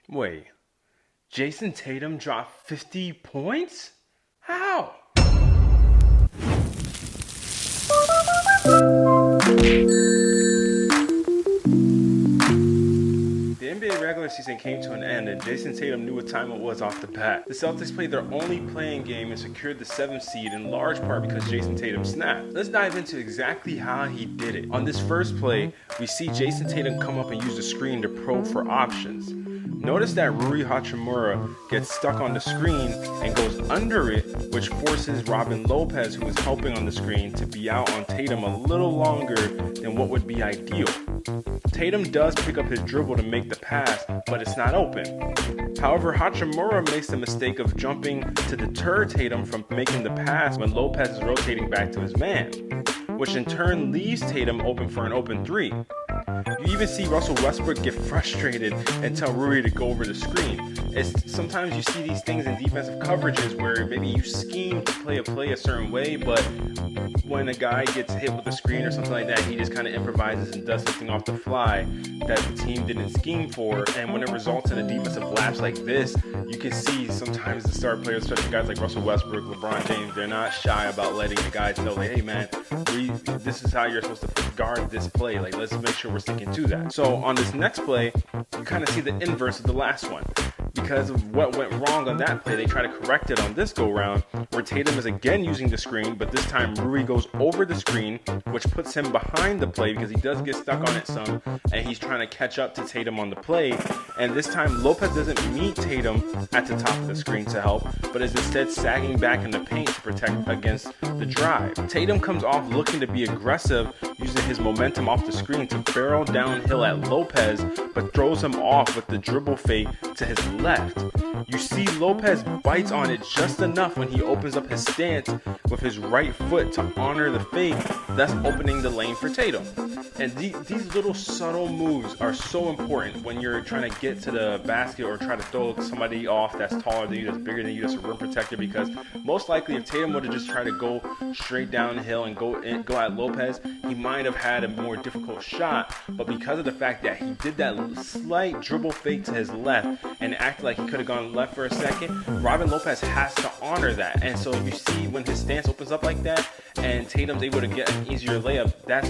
Wait, Jayson Tatum dropped 50 points? How? The NBA regular season came to an end, and Jayson Tatum knew what time it was off the bat. The Celtics played their only play-in game and secured the 7th seed in large part because Jayson Tatum snapped. Let's dive into exactly how he did it. On this first play, we see Jayson Tatum come up and use the screen to probe for options. Notice that Rui Hachimura gets stuck on the screen and goes under it, which forces Robin Lopez, who is helping on the screen, to be out on Tatum a little longer than what would be ideal. Tatum does pick up his dribble to make the pass, but it's not open. However, Hachimura makes the mistake of jumping to deter Tatum from making the pass when Lopez is rotating back to his man, which in turn leaves Tatum open for an open three. You even see Russell Westbrook get frustrated and tell Rui to go over the screen. Sometimes you see these things in defensive coverages where maybe you scheme to play a certain way, but when a guy gets hit with a screen or something like that, he just kind of improvises and does something off the fly that the team didn't scheme for. And when it results in a defensive lapse like this, you can see sometimes the star players, especially guys like Russell Westbrook, LeBron James, they're not shy about letting the guys know, like, hey man, this is how you're supposed to guard this play. Like, let's make sure we're sticking to that. So on this next play, you kind of see the inverse of the last one. Because of what went wrong on that play, they try to correct it on this go-round, where Tatum is again using the screen, but this time Rui goes over the screen, which puts him behind the play because he does get stuck on it some, and he's trying to catch up to Tatum on the play. And this time Lopez doesn't meet Tatum at the top of the screen to help, but is instead sagging back in the paint to protect against the drive. Tatum comes off looking to be aggressive, using his momentum off the screen to barrel downhill at Lopez, but throws him off with the dribble fake to his left. You see Lopez bites on it just enough when he opens up his stance with his right foot to honor the fake, thus opening the lane for Tatum. And these little subtle moves are so important when you're trying to get to the basket or try to throw somebody off that's taller than you, that's bigger than you, that's a rim protector, because most likely if Tatum would have just tried to go straight downhill and go at Lopez, he might have had a more difficult shot. But because of the fact that he did that slight dribble fake to his left and acted like he could have gone left for a second, Robin Lopez has to honor that. And so you see when his stance opens up like that and Tatum's able to get an easier layup, that's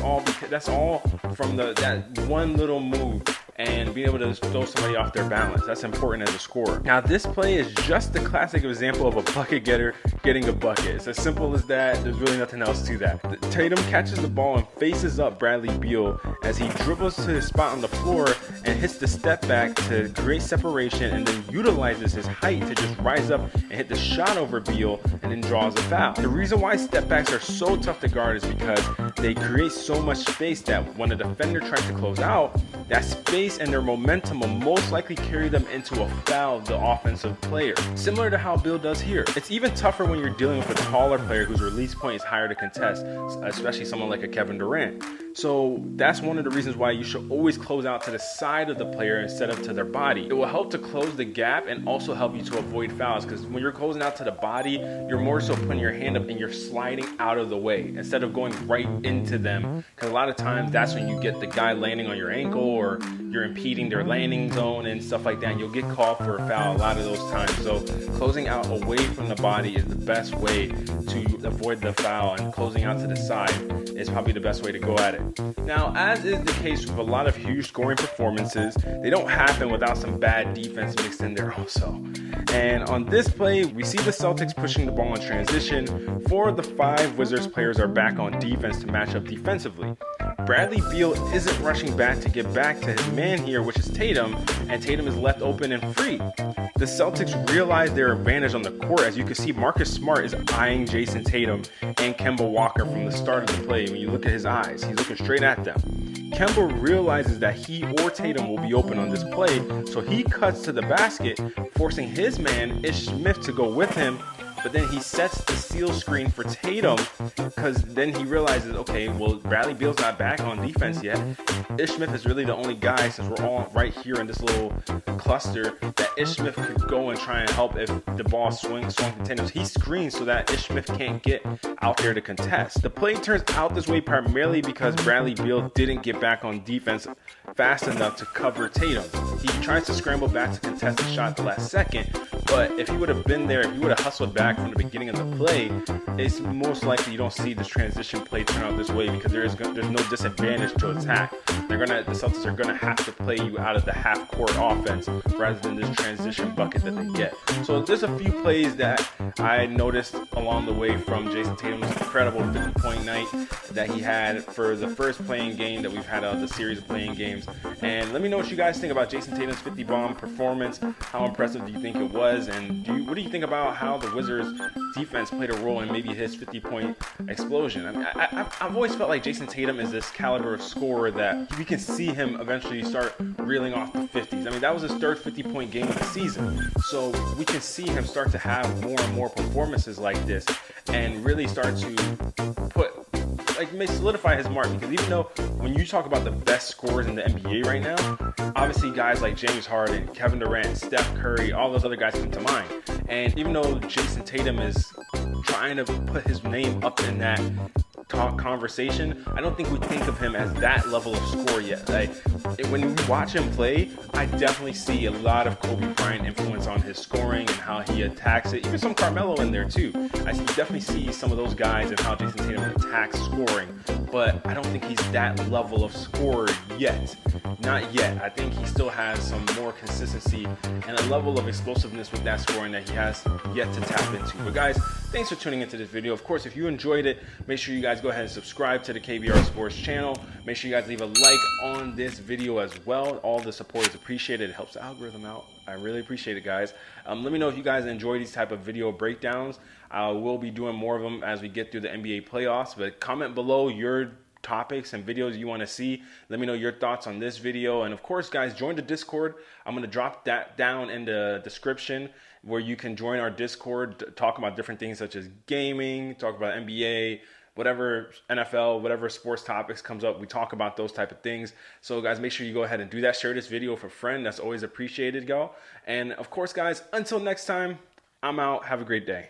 all from that one little move and being able to throw somebody off their balance. That's important as a scorer. Now this play is just the classic example of a bucket getter getting a bucket. It's as simple as that. There's really nothing else to that. Tatum catches the ball and faces up Bradley Beal as he dribbles to his spot on the floor and hits the step back to create separation, and then utilizes his height to just rise up and hit the shot over Beal and then draws a foul. The reason why step backs are so tough to guard is because they create so much space that when a defender tries to close out, that space and their momentum will most likely carry them into a foul of the offensive player, similar to how Beal does here. It's even tougher when you're dealing with a taller player whose release point is higher to contest, especially someone like a Kevin Durant. So that's one of the reasons why you should always close out to the side of the player instead of to their body. It will help to close the gap and also help you to avoid fouls, because when you're closing out to the body, you're more so putting your hand up and you're sliding out of the way instead of going right into them, because a lot of times that's when you get the guy landing on your ankle or you're impeding their landing zone and stuff like that, and you'll get called for a foul a lot of those times. So closing out away from the body is the best way to avoid the foul, and closing out to the side is probably the best way to go at it. Now, as is the case with a lot of huge scoring performances, they don't happen without some bad defense mixed in there also. And on this play, we see the Celtics pushing the ball in transition. 4 of the 5 Wizards players are back on defense to match up defensively. Bradley Beal isn't rushing back to get back to his man here, which is Tatum, and Tatum is left open and free. The Celtics realize their advantage on the court. As you can see, Marcus Smart is eyeing Jayson Tatum and Kemba Walker from the start of the play. When you look at his eyes, he's looking straight at them. Kemba realizes that he or Tatum will be open on this play, so he cuts to the basket, forcing his man, Ish Smith, to go with him. But then he sets the steal screen for Tatum, because then he realizes, okay, well, Bradley Beal's not back on defense yet. Ish Smith is really the only guy, since we're all right here in this little cluster, that Ish Smith could go and try and help if the ball swung from Tatum. He screens so that Ish Smith can't get out there to contest. The play turns out this way primarily because Bradley Beal didn't get back on defense fast enough to cover Tatum. He tries to scramble back to contest the shot at the last second, but if he would have been there, if he would have hustled back from the beginning of the play, it's most likely you don't see this transition play turn out this way, because there's no disadvantage to attack. The Celtics are gonna have to play you out of the half-court offense rather than this transition bucket that they get. So there's a few plays that I noticed along the way from Jayson Tatum's incredible 50-point night that he had for the first playing game that we've had out of the series of playing games. And let me know what you guys think about Jayson Tatum's 50-bomb performance. How impressive do you think it was? And what do you think about how the Wizards' defense played a role in maybe his 50-point explosion? I mean, I've always felt like Jayson Tatum is this caliber of scorer that we can see him eventually start reeling off the 50s. I mean, that was his third 50-point game of the season. So we can see him start to have more and more performances like this and really start to may solidify his mark. Because even though when you talk about the best scorers in the NBA right now, obviously guys like James Harden, Kevin Durant, Steph Curry, all those other guys come to mind. And even though Jayson Tatum is trying to put his name up in that conversation, I don't think we think of him as that level of score yet. When we watch him play, I definitely see a lot of Kobe Bryant influence on his scoring and how he attacks it. Even some Carmelo in there too. I definitely see some of those guys and how Jayson Tatum attacks scoring, but I don't think he's that level of scorer yet. Not yet. I think he still has some more consistency and a level of explosiveness with that scoring that he has yet to tap into. But guys, thanks for tuning into this video. Of course, if you enjoyed it, make sure you guys go ahead and subscribe to the KBR Sports channel. Make sure you guys leave a like on this video as well. All the support is appreciated. It helps the algorithm out. I really appreciate it, guys. Let me know if you guys enjoy these type of video breakdowns. I will be doing more of them as we get through the NBA playoffs. But comment below your topics and videos you want to see. Let me know your thoughts on this video. And of course, guys, join the Discord. I'm going to drop that down in the description where you can join our Discord, talk about different things such as gaming, talk about NBA, whatever NFL, whatever sports topics comes up, we talk about those type of things. So guys, make sure you go ahead and do that. Share this video with a friend. That's always appreciated, y'all. And of course, guys, until next time, I'm out. Have a great day.